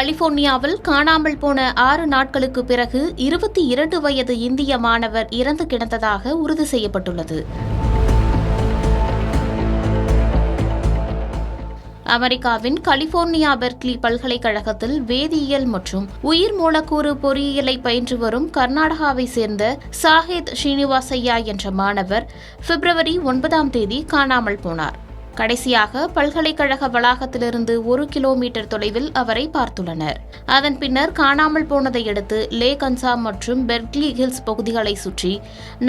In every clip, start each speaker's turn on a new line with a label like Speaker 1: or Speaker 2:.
Speaker 1: கலிபோர்னியாவில் காணாமல் போன 6 நாட்களுக்கு பிறகு 22 வயது இந்திய மாணவர் இறந்து கிடந்ததாக உறுதி செய்யப்பட்டுள்ளது. அமெரிக்காவின் கலிபோர்னியா பெர்க்லி பல்கலைக்கழகத்தில் வேதியியல் மற்றும் உயிர் மூலக்கூறு பொறியியலை பயின்று வரும் கர்நாடகாவை சேர்ந்த சாஹேத் ஸ்ரீனிவாசையா என்ற மாணவர் பிப்ரவரி 9ஆம் தேதி காணாமல் போனார். கடைசியாக பல்கலைக்கழக வளாகத்திலிருந்து 1 கிலோமீட்டர் தொலைவில் அவரை பார்த்துள்ளனர். அதன் பின்னர் காணாமல் போனதையடுத்து லேகன்சா மற்றும் பெர்க்லி ஹில்ஸ் பகுதிகளை சுற்றி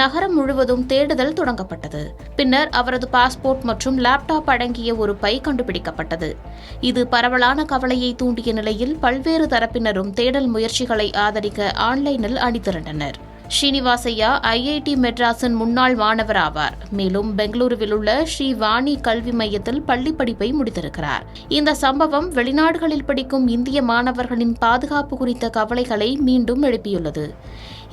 Speaker 1: நகரம் முழுவதும் தேடுதல் தொடங்கப்பட்டது. பின்னர் அவரது பாஸ்போர்ட் மற்றும் லேப்டாப் அடங்கிய ஒரு பை கண்டுபிடிக்கப்பட்டது. இது பரவலான கவலையை தூண்டிய நிலையில் பல்வேறு தரப்பினரும் தேடல் முயற்சிகளை ஆதரிக்க ஆன்லைனில் அணிதிரண்டனர். ஸ்ரீனிவாசையா ஐஐடி மெட்ராஸின் முன்னாள் மாணவர் ஆவார். மேலும் பெங்களூருவில் உள்ள ஸ்ரீ வாணி கல்வி மையத்தில் பள்ளி படிப்பை முடித்திருக்கிறார். இந்த சம்பவம் வெளிநாடுகளில் படிக்கும் இந்திய மாணவர்களின் பாதுகாப்பு குறித்த கவலைகளை மீண்டும் எழுப்பியுள்ளது.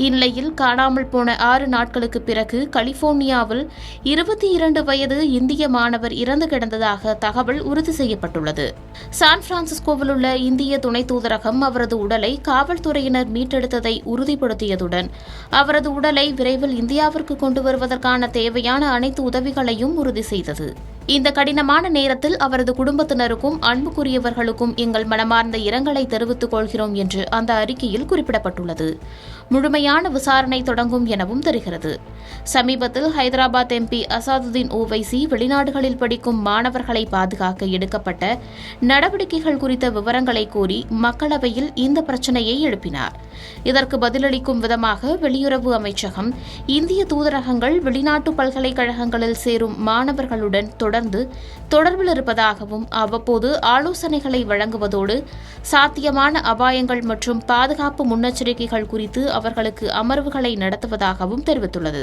Speaker 1: இந்நிலையில் காணாமல் போன 6 நாட்களுக்கு பிறகு கலிபோர்னியாவில் 22 வயது இந்திய மாணவர் இறந்து கிடந்ததாக தகவல் உறுதி செய்யப்பட்டுள்ளது. சான் பிரான்சிஸ்கோவில் உள்ள இந்திய துணை தூதரகம் அவரது உடலை காவல்துறையினர் மீட்டெடுத்ததை உறுதிப்படுத்தியதுடன் அவரது உடலை விரைவில் இந்தியாவிற்கு கொண்டு வருவதற்கான தேவையான அனைத்து உதவிகளையும் உறுதி செய்தது. இந்த கடினமான நேரத்தில் அவரது குடும்பத்தினருக்கும் அன்புக்குரியவர்களுக்கும் எங்கள் மனமார்ந்த இரங்கலை தெரிவித்துக் கொள்கிறோம் என்று அந்த அறிக்கையில் குறிப்பிடப்பட்டுள்ளது. முழுமையான விசாரணை தொடங்கும் எனவும் தெரிகிறது. சமீபத்தில் ஹைதராபாத் எம்பி அசாதுதீன் ஓவைசி வெளிநாடுகளில் படிக்கும் மாணவர்களை பாதுகாக்க எடுக்கப்பட்ட நடவடிக்கைகள் குறித்த விவரங்களை கோரி மக்களவையில் இந்த பிரச்சினையை எழுப்பினார். இதற்கு பதிலளிக்கும் விதமாக வெளியுறவு அமைச்சகம் இந்திய தூதரகங்கள் வெளிநாட்டு பல்கலைக்கழகங்களில் சேரும் மாணவர்களுடன் தொடர்பில் இருப்பதாகவும் அவ்வப்போது ஆலோசனைகளை வழங்குவதோடு சாத்தியமான அபாயங்கள் மற்றும் பாதுகாப்பு முன்னெச்சரிக்கைகள் குறித்து அவர்களுக்கு அமர்வுகளை நடத்துவதாகவும் தெரிவித்துள்ளது.